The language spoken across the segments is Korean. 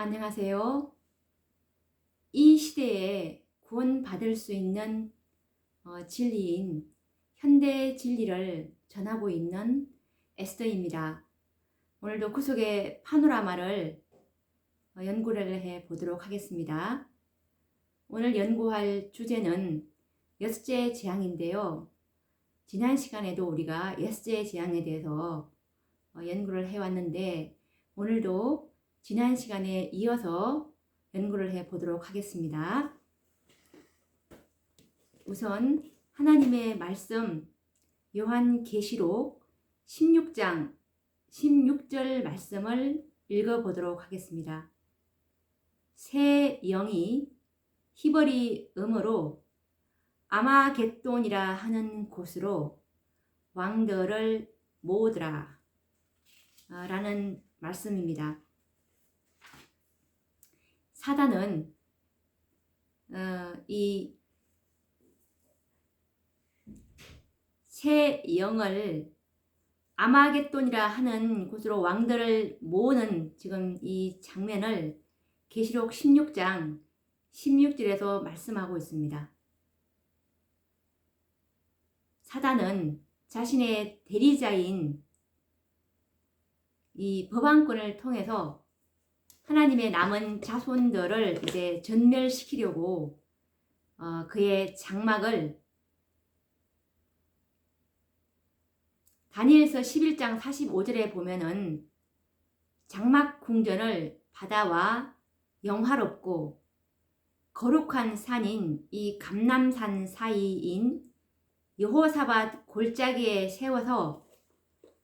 안녕하세요. 이 시대에 구원받을 수 있는 진리인 현대 진리를 전하고 있는 에스더입니다. 오늘도 그 속의 파노라마를 연구를 해 보도록 하겠습니다. 오늘 연구할 주제는 여섯째 재앙인데요. 지난 시간에도 우리가 여섯째 재앙에 대해서 연구를 해왔는데 오늘도 지난 시간에 이어서 연구를 해 보도록 하겠습니다. 우선 하나님의 말씀 요한계시록 16장 16절 말씀을 읽어 보도록 하겠습니다. 새 영이 히브리 음으로 아마겟돈이라 하는 곳으로 왕들을 모으더라 라는 말씀입니다. 사단은 이 새 영을 아마겟돈이라 하는 곳으로 왕들을 모으는 지금 이 장면을 계시록 16장 16절에서 말씀하고 있습니다. 사단은 자신의 대리자인 이 법왕권을 통해서 하나님의 남은 자손들을 이제 전멸시키려고 그의 장막을 다니엘서 11장 45절에 보면은 장막 궁전을 바다와 영화롭고 거룩한 산인 이 감람산 사이인 여호사밧 골짜기에 세워서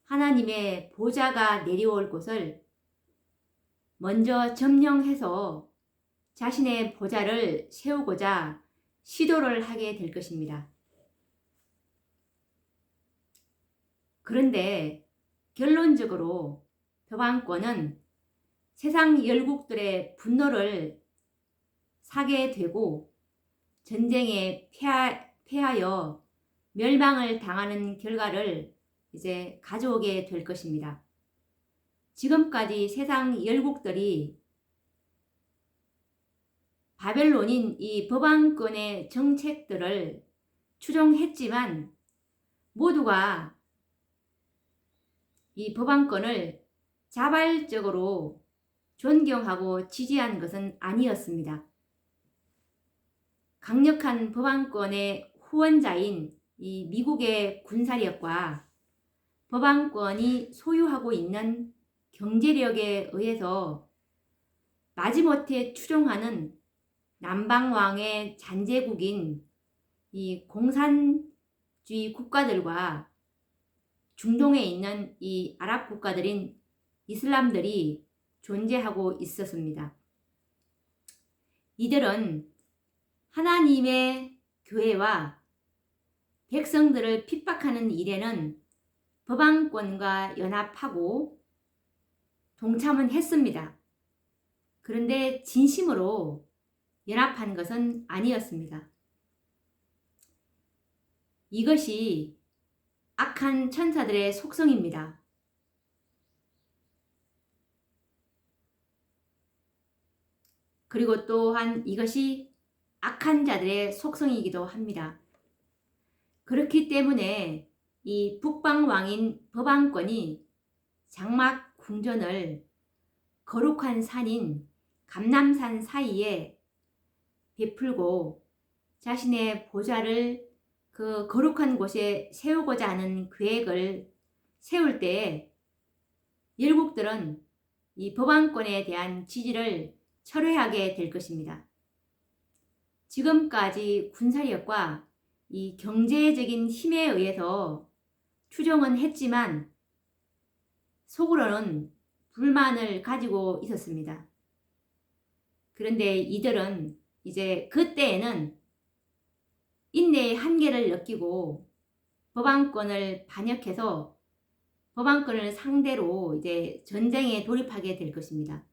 하나님의 보좌가 내려올 곳을 먼저 점령해서 자신의 보좌를 세우고자 시도를 하게 될 것입니다. 그런데 결론적으로 법왕권은 세상 열국들의 분노를 사게 되고 전쟁에 패하여 멸망을 당하는 결과를 이제 가져오게 될 것입니다. 지금까지 세상 열국들이 바벨론인 이 법왕권의 정책들을 추종했지만 모두가 이 법왕권을 자발적으로 존경하고 지지한 것은 아니었습니다. 강력한 법왕권의 후원자인 이 미국의 군사력과 법왕권이 소유하고 있는 경제력에 의해서 마지못해 추종하는 남방왕의 잔재국인 이 공산주의 국가들과 중동에 있는 이 아랍 국가들인 이슬람들이 존재하고 있었습니다. 이들은 하나님의 교회와 백성들을 핍박하는 일에는 법왕권과 연합하고 동참은 했습니다. 그런데 진심으로 연합한 것은 아니었습니다. 이것이 악한 천사들의 속성입니다. 그리고 또한 이것이 악한 자들의 속성이기도 합니다. 그렇기 때문에 이 북방왕인 법왕권이 장막 궁전을 거룩한 산인 감람산 사이에 베풀고 자신의 보좌를 그 거룩한 곳에 세우고자 하는 계획을 세울 때 열국들은 이 법왕권에 대한 지지를 철회하게 될 것입니다. 지금까지 군사력과 이 경제적인 힘에 의해서 추종은 했지만 속으로는 불만을 가지고 있었습니다. 그런데 이들은 이제 그때에는 인내의 한계를 느끼고 법왕권을 반역해서 법왕권을 상대로 이제 전쟁에 돌입하게 될 것입니다.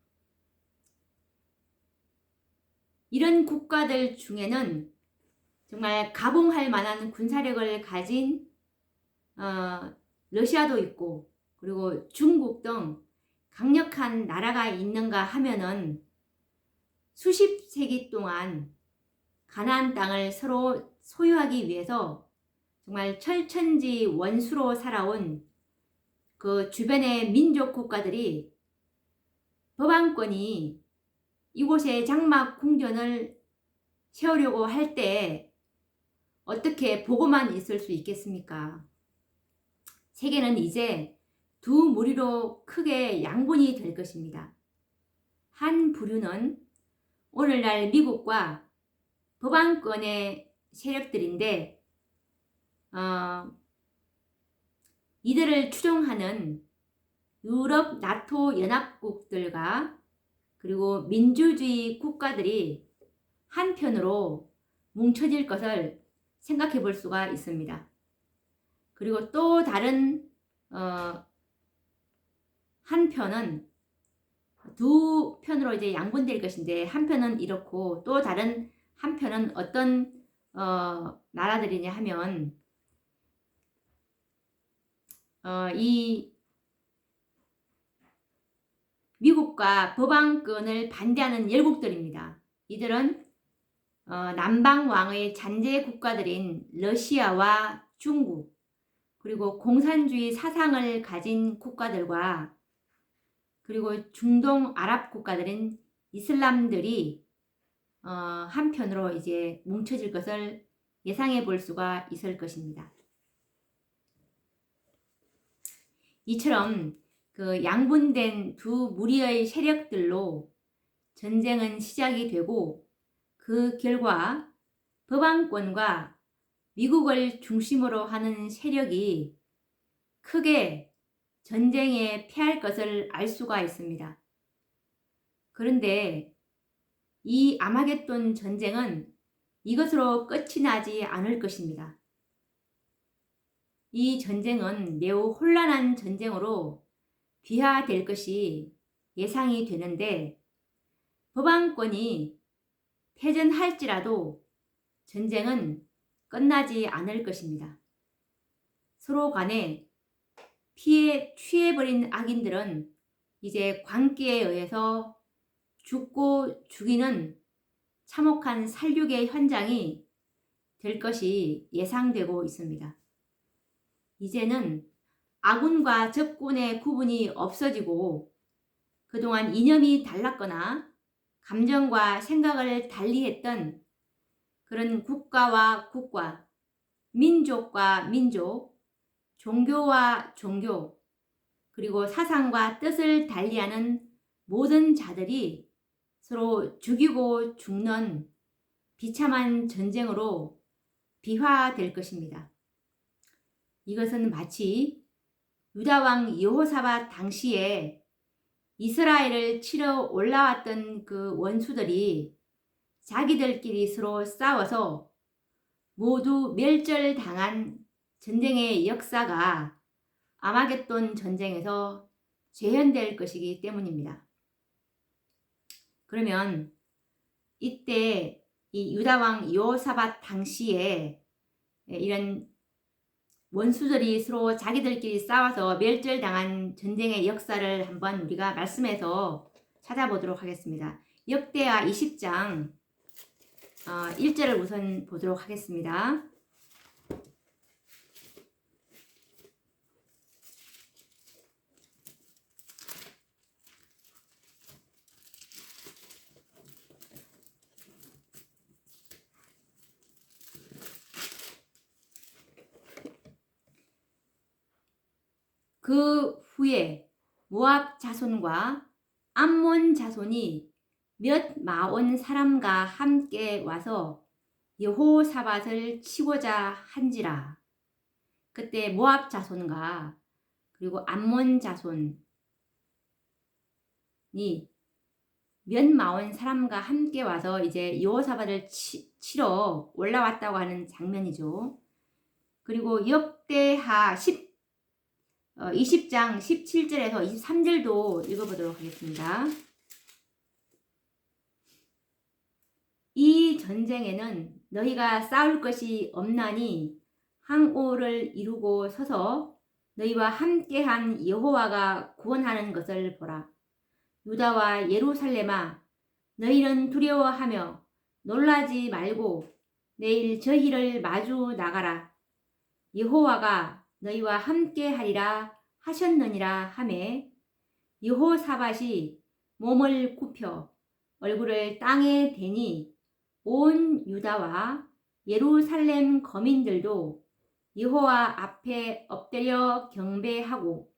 이런 국가들 중에는 정말 가봉할 만한 군사력을 가진 러시아도 있고 그리고 중국 등 강력한 나라가 있는가 하면은 수십 세기 동안 가나안 땅을 서로 소유하기 위해서 정말 철천지 원수로 살아온 그 주변의 민족 국가들이 법안권이 이곳에 장막 궁전을 세우려고 할 때 어떻게 보고만 있을 수 있겠습니까? 세계는 이제 두 무리로 크게 양분이 될 것입니다. 한 부류는 오늘날 미국과 법안권의 세력들인데 이들을 추종하는 유럽 나토 연합국들과 그리고 민주주의 국가들이 한편으로 뭉쳐질 것을 생각해 볼 수가 있습니다. 그리고 또 다른 한편은 두 편으로 이제 양분될 것인데, 한편은 이렇고 또 다른 한편은 어떤 나라들이냐 하면 이 미국과 법안권을 반대하는 열국들입니다. 이들은 남방왕의 잔재 국가들인 러시아와 중국, 그리고 공산주의 사상을 가진 국가들과 그리고 중동 아랍 국가들인 이슬람들이 한편으로 이제 뭉쳐질 것을 예상해 볼 수가 있을 것입니다. 이처럼 그 양분된 두 무리의 세력들로 전쟁은 시작이 되고, 그 결과 법안권과 미국을 중심으로 하는 세력이 크게 전쟁에 패할 것을 알 수가 있습니다. 그런데 이 아마겟돈 전쟁은 이것으로 끝이 나지 않을 것입니다. 이 전쟁은 매우 혼란한 전쟁으로 비화될 것이 예상이 되는데, 법안권이 패전할지라도 전쟁은 끝나지 않을 것입니다. 서로 간에 피에 취해버린 악인들은 이제 광기에 의해서 죽고 죽이는 참혹한 살육의 현장이 될 것이 예상되고 있습니다. 이제는 아군과 적군의 구분이 없어지고, 그동안 이념이 달랐거나 감정과 생각을 달리했던 그런 국가와 국가, 민족과 민족, 종교와 종교, 그리고 사상과 뜻을 달리하는 모든 자들이 서로 죽이고 죽는 비참한 전쟁으로 비화될 것입니다. 이것은 마치 유다왕 여호사밧 당시에 이스라엘을 치러 올라왔던 그 원수들이 자기들끼리 서로 싸워서 모두 멸절당한 전쟁의 역사가 아마겟돈 전쟁에서 재현될 것이기 때문입니다. 그러면 이때 이 유다왕 여호사밧 당시에 이런 원수들이 서로 자기들끼리 싸워서 멸절당한 전쟁의 역사를 한번 우리가 말씀에서 찾아보도록 하겠습니다. 역대하 20장 1절을 우선 보도록 하겠습니다. 그 후에 모압 자손과 암몬 자손이 몇 마온 사람과 함께 와서 여호사밧을 치고자 한지라. 그때 모압 자손과 그리고 암몬 자손이 몇 마온 사람과 함께 와서 이제 여호사밧을 치러 올라왔다고 하는 장면이죠. 그리고 역대하 20장 17절에서 23절도 읽어보도록 하겠습니다. 이 전쟁에는 너희가 싸울 것이 없나니 항오를 이루고 서서 너희와 함께한 여호와가 구원하는 것을 보라. 유다와 예루살렘아, 너희는 두려워하며 놀라지 말고 내일 저희를 마주 나가라. 여호와가 너희와 함께 하리라 하셨느니라 하매 여호사밧이 몸을 굽혀 얼굴을 땅에 대니 온 유다와 예루살렘 거민들도 여호와 앞에 엎드려 경배하고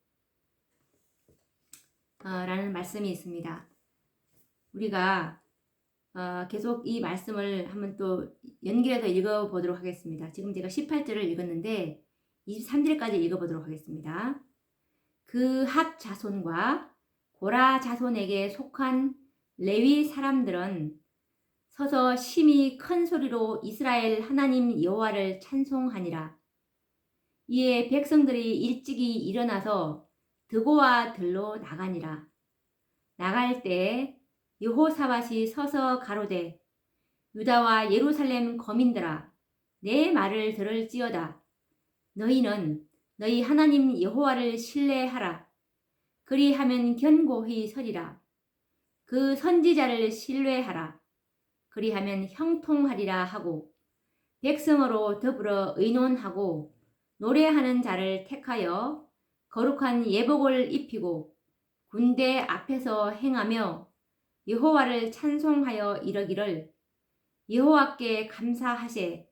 라는 말씀이 있습니다. 우리가 계속 이 말씀을 한번 또 연결해서 읽어보도록 하겠습니다. 지금 제가 18절을 읽었는데 23절까지 읽어보도록 하겠습니다. 그 핫 자손과 고라 자손에게 속한 레위 사람들은 서서 심히 큰 소리로 이스라엘 하나님 여호와를 찬송하니라. 이에 백성들이 일찍이 일어나서 드고와 들로 나가니라. 나갈 때 여호사밧이 서서 가로되 유다와 예루살렘 거민들아 내 말을 들을지어다. 너희는 너희 하나님 여호와를 신뢰하라. 그리하면 견고히 서리라. 그 선지자를 신뢰하라. 그리하면 형통하리라 하고 백성으로 더불어 의논하고 노래하는 자를 택하여 거룩한 예복을 입히고 군대 앞에서 행하며 여호와를 찬송하여 이르기를 여호와께 감사하세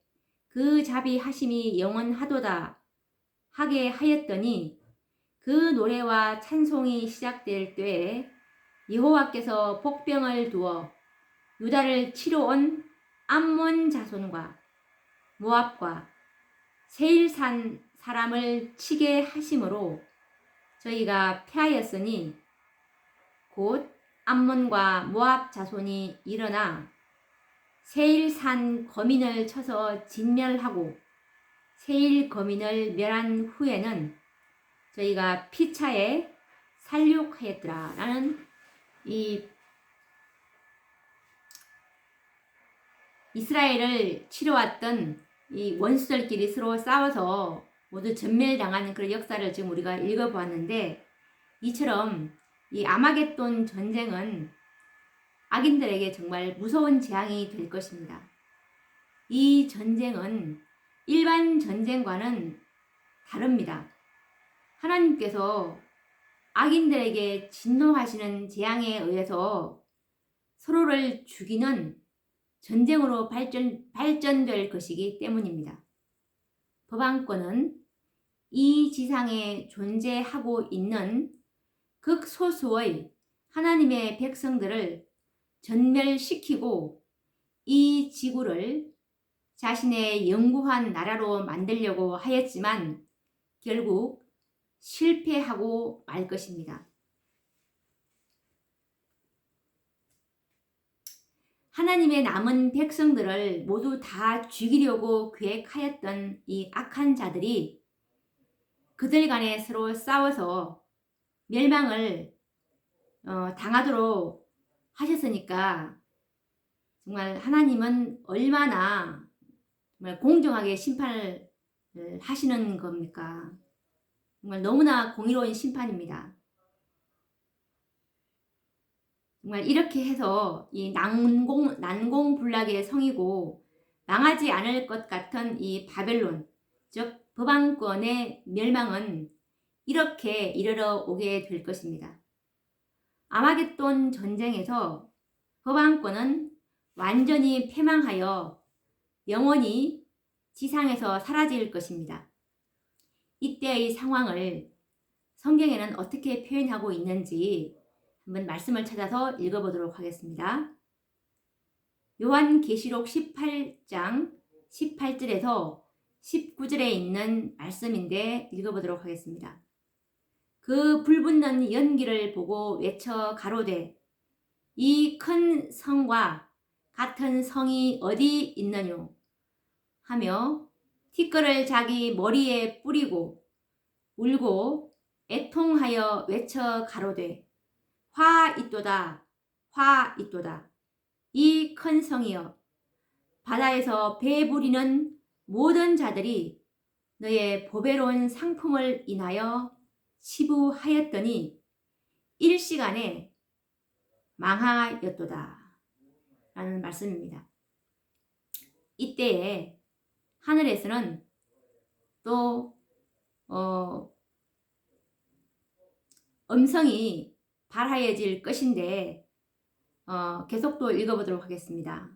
그 자비하심이 영원하도다 하게 하였더니 그 노래와 찬송이 시작될 때에 여호와께서 복병을 두어 유다를 치러 온 암몬 자손과 모압과 세일산 사람을 치게 하심으로 저희가 패하였으니 곧 암몬과 모압 자손이 일어나 세일산 거민을 쳐서 진멸하고 세일 거민을 멸한 후에는 저희가 피차에 살육하였더라 라는 이 이스라엘을 치러왔던 이 원수들끼리 서로 싸워서 모두 전멸당하는 그런 역사를 지금 우리가 읽어보았는데 이처럼 이 아마겟돈 전쟁은 악인들에게 정말 무서운 재앙이 될 것입니다. 이 전쟁은 일반 전쟁과는 다릅니다. 하나님께서 악인들에게 진노하시는 재앙에 의해서 서로를 죽이는 전쟁으로 발전될 것이기 때문입니다. 법왕권은 이 지상에 존재하고 있는 극소수의 하나님의 백성들을 전멸시키고 이 지구를 자신의 영구한 나라로 만들려고 하였지만 결국 실패하고 말 것입니다. 하나님의 남은 백성들을 모두 다 죽이려고 계획하였던 이 악한 자들이 그들 간에 서로 싸워서 멸망을 당하도록 하셨으니까 정말 하나님은 얼마나 정말 공정하게 심판을 하시는 겁니까? 정말 너무나 공의로운 심판입니다. 정말 이렇게 해서 이 난공불락의 성이고 망하지 않을 것 같은 이 바벨론, 즉 법왕권의 멸망은 이렇게 이르러 오게 될 것입니다. 아마겟돈 전쟁에서 법왕권은 완전히 패망하여 영원히 지상에서 사라질 것입니다. 이때의 상황을 성경에는 어떻게 표현하고 있는지 한번 말씀을 찾아서 읽어보도록 하겠습니다. 요한계시록 18장 18절에서 19절에 있는 말씀인데 읽어보도록 하겠습니다. 그 불붙는 연기를 보고 외쳐 가로되 이 큰 성과 같은 성이 어디 있느뇨 하며 티끌을 자기 머리에 뿌리고 울고 애통하여 외쳐 가로되 화 있도다 화 있도다 이 큰 성이여 바다에서 배 부리는 모든 자들이 너의 보배로운 상품을 인하여 치부하였더니 일시간에 망하였도다. 라는 말씀입니다. 이때에 하늘에서는 또 음성이 발하여질 것인데 계속 또 읽어보도록 하겠습니다.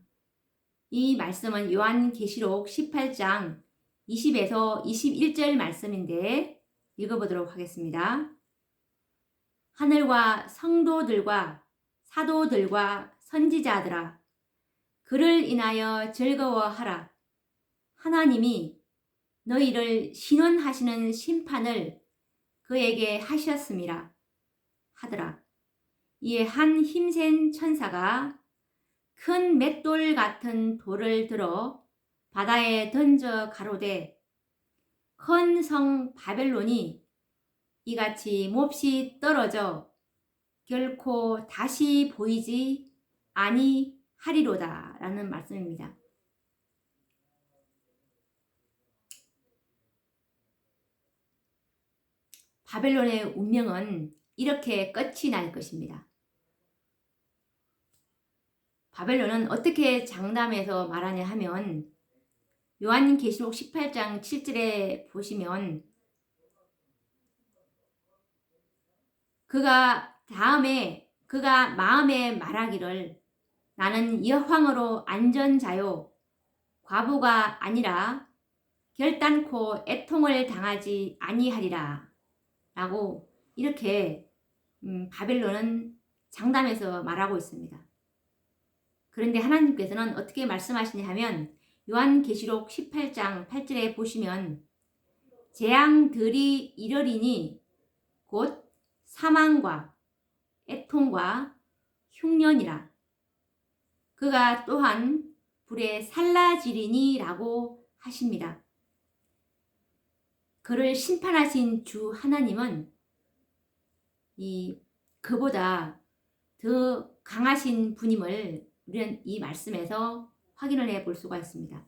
이 말씀은 요한계시록 18장 20에서 21절 말씀인데 읽어보도록 하겠습니다. 하늘과 성도들과 사도들과 선지자들아, 그를 인하여 즐거워하라. 하나님이 너희를 신원하시는 심판을 그에게 하셨음이라 하더라. 이에 한 힘센 천사가 큰 맷돌 같은 돌을 들어 바다에 던져 가로되, 큰 성 바벨론이 이같이 몹시 떨어져 결코 다시 보이지 아니하리로다 라는 말씀입니다. 바벨론의 운명은 이렇게 끝이 날 것입니다. 바벨론은 어떻게 장담해서 말하냐 하면 요한계시록 18장 7절에 보시면 그가 마음에 말하기를 나는 여호와로 안전자요 과부가 아니라 결단코 애통을 당하지 아니하리라 라고 이렇게 바벨론은 장담해서 말하고 있습니다. 그런데 하나님께서는 어떻게 말씀하시냐 하면 요한계시록 18장 8절에 보시면 재앙들이 이르리니 곧 사망과 애통과 흉년이라. 그가 또한 불에 살라지리니 라고 하십니다. 그를 심판하신 주 하나님은 그보다 더 강하신 분임을 우리는 이 말씀에서 확인을 해 볼 수가 있습니다.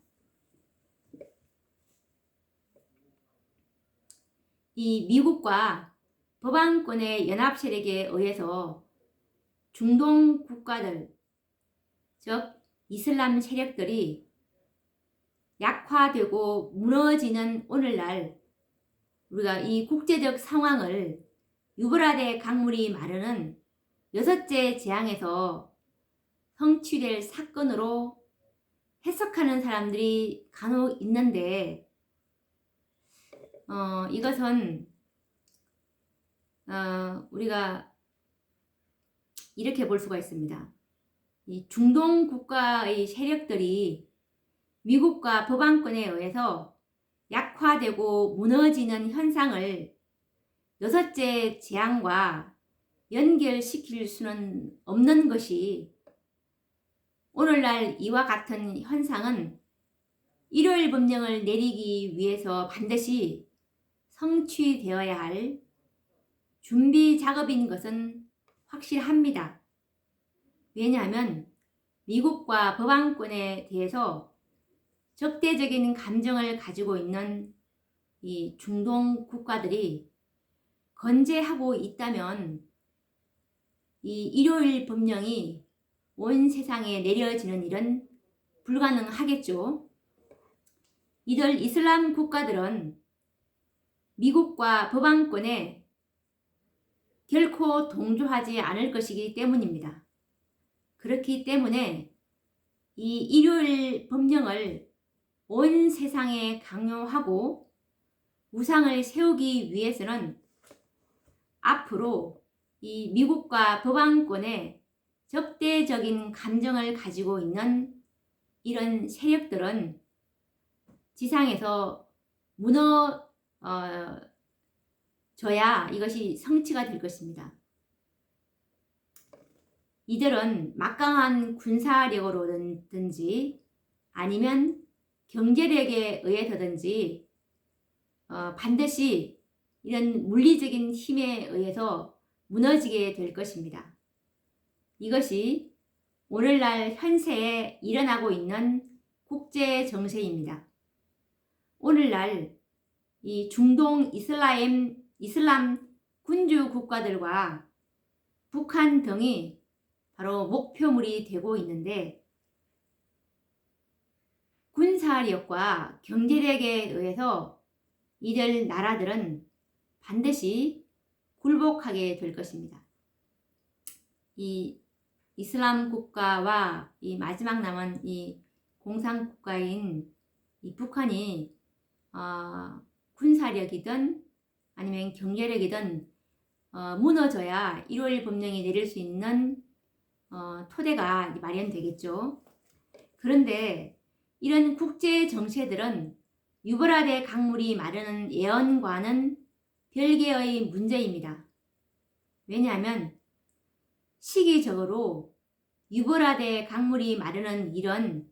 이 미국과 법왕권의 연합 세력에 의해서 중동 국가들, 즉 이슬람 세력들이 약화되고 무너지는 오늘날 우리가 이 국제적 상황을 유브라데 강물이 마르는 6째 재앙에서 성취될 사건으로 해석하는 사람들이 간혹 있는데 이것은 우리가 이렇게 볼 수가 있습니다. 이 중동 국가의 세력들이 미국과 법왕권에 의해서 약화되고 무너지는 현상을 6째 재앙과 연결시킬 수는 없는 것이 오늘날 이와 같은 현상은 일요일 법령을 내리기 위해서 반드시 성취되어야 할 준비 작업인 것은 확실합니다. 왜냐하면 미국과 법왕권에 대해서 적대적인 감정을 가지고 있는 이 중동 국가들이 건재하고 있다면 이 일요일 법령이 온 세상에 내려지는 일은 불가능하겠죠. 이들 이슬람 국가들은 미국과 법왕권에 결코 동조하지 않을 것이기 때문입니다. 그렇기 때문에 이 일요일 법령을 온 세상에 강요하고 우상을 세우기 위해서는 앞으로 이 미국과 법왕권에 적대적인 감정을 가지고 있는 이런 세력들은 지상에서 무너져야 이것이 성취가 될 것입니다. 이들은 막강한 군사력으로든지 아니면 경제력에 의해서든지 반드시 이런 물리적인 힘에 의해서 무너지게 될 것입니다. 이것이 오늘날 현세에 일어나고 있는 국제 정세입니다. 오늘날 이 중동 이슬람 군주 국가들과 북한 등이 바로 목표물이 되고 있는데 군사력과 경제력에 의해서 이들 나라들은 반드시 굴복하게 될 것입니다. 이 이슬람 국가와 이 마지막 남은 이 공산 국가인 이 북한이 군사력이든 아니면 경제력이든 무너져야 1월 법령이 내릴 수 있는 토대가 마련되겠죠. 그런데 이런 국제 정세들은 유보라데 강물이 마르는 예언과는 별개의 문제입니다. 왜냐하면 시기적으로 유보라데 강물이 마르는 일은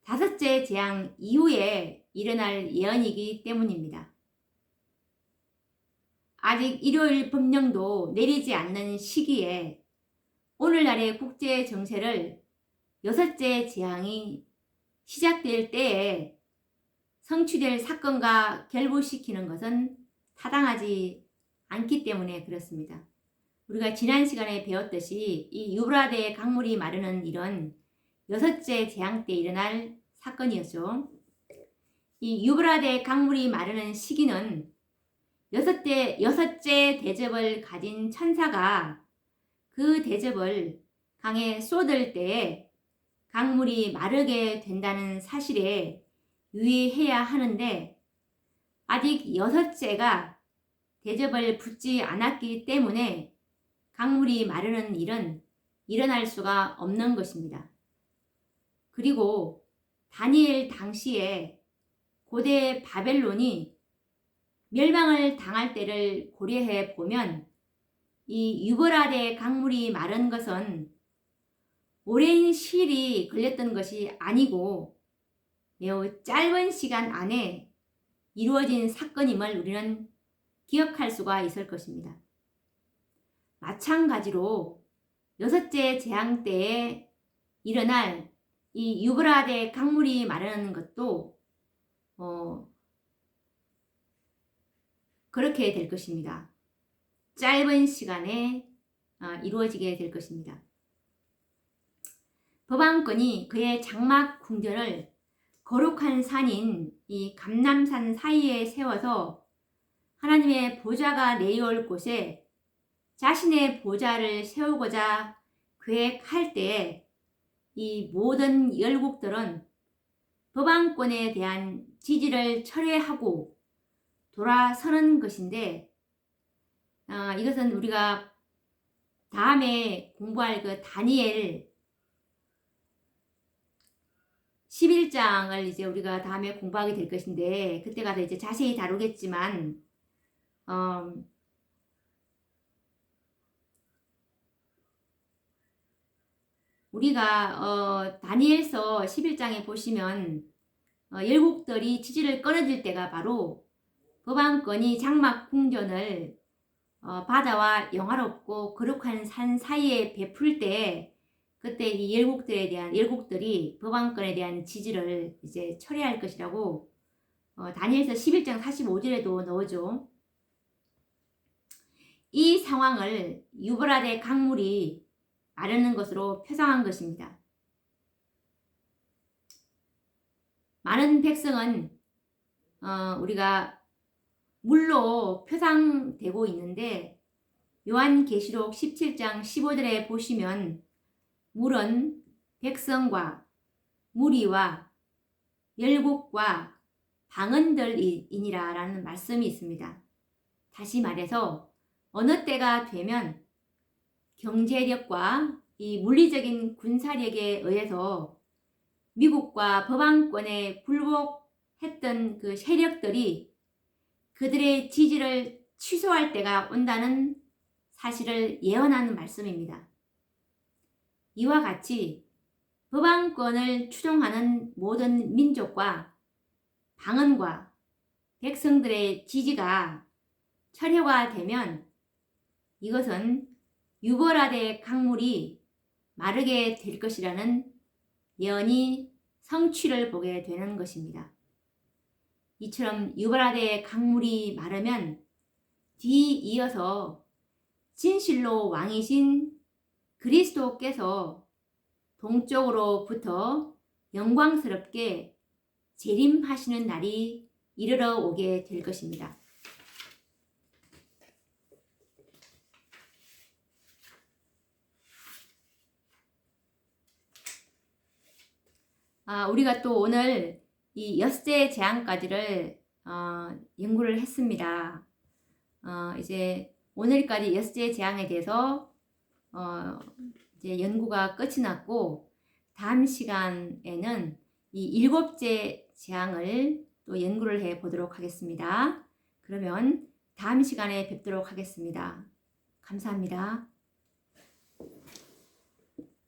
다섯째 재앙 이후에 일어날 예언이기 때문입니다. 아직 일요일 법령도 내리지 않는 시기에 오늘날의 국제 정세를 여섯째 재앙이 시작될 때에 성취될 사건과 결부시키는 것은 타당하지 않기 때문에 그렇습니다. 우리가 지난 시간에 배웠듯이 이 유브라데 강물이 마르는 일은 여섯째 재앙 때 일어날 사건이었죠. 이 유브라데 강물이 마르는 시기는 여섯째 대접을 가진 천사가 그 대접을 강에 쏟을 때에 강물이 마르게 된다는 사실에 유의해야 하는데 아직 여섯째가 대접을 붙지 않았기 때문에 강물이 마르는 일은 일어날 수가 없는 것입니다. 그리고 다니엘 당시에 고대 바벨론이 멸망을 당할 때를 고려해 보면 이 유브라데 강물이 마른 것은 오랜 시일이 걸렸던 것이 아니고 매우 짧은 시간 안에 이루어진 사건임을 우리는 기억할 수가 있을 것입니다. 마찬가지로 여섯째 재앙 때에 일어날 이 유브라데 강물이 마르는 것도 그렇게 될 것입니다. 짧은 시간에 이루어지게 될 것입니다. 법왕권이 그의 장막 궁전을 거룩한 산인 이 감람산 사이에 세워서 하나님의 보좌가 내려올 곳에 자신의 보좌를 세우고자 계획할 때에 이 모든 열국들은 법왕권에 대한 지지를 철회하고 돌아서는 것인데 이것은 우리가 다음에 공부할 그 다니엘 11장을 이제 우리가 다음에 공부하게 될 것인데 그때 가서 이제 자세히 다루겠지만 우리가 다니엘서 11장에 보시면 열국들이 지지를 끊어질 때가 바로 법왕권이 장막 궁전을 바다와 영화롭고 거룩한 산 사이에 베풀 때 그때 이 열국들이 법왕권에 대한 지지를 이제 철회할 것이라고 다니엘서 11장 45절에도 나오죠. 이 상황을 유브라데 강물이 마르는 것으로 표상한 것입니다. 많은 백성은 우리가 물로 표상되고 있는데 요한계시록 17장 15절에 보시면 물은 백성과 무리와 열국과 방언들이니라 라는 말씀이 있습니다. 다시 말해서 어느 때가 되면 경제력과 이 물리적인 군사력에 의해서 미국과 법왕권에 굴복했던 그 세력들이 그들의 지지를 취소할 때가 온다는 사실을 예언하는 말씀입니다. 이와 같이 법왕권을 추종하는 모든 민족과 방언과 백성들의 지지가 철회가 되면 이것은 유브라데 강물이 마르게 될 것이라는 예언이 성취를 보게 되는 것입니다. 이처럼 유브라데 강물이 마르면 뒤이어서 진실로 왕이신 그리스도께서 동쪽으로부터 영광스럽게 재림하시는 날이 이르러 오게 될 것입니다. 우리가 또 오늘 이 엿새 재앙까지를 연구를 했습니다. 이제 오늘까지 엿새 재앙에 대해서 이제 연구가 끝이 났고, 다음 시간에는 이 일곱째 재앙을 또 연구를 해 보도록 하겠습니다. 그러면 다음 시간에 뵙도록 하겠습니다. 감사합니다.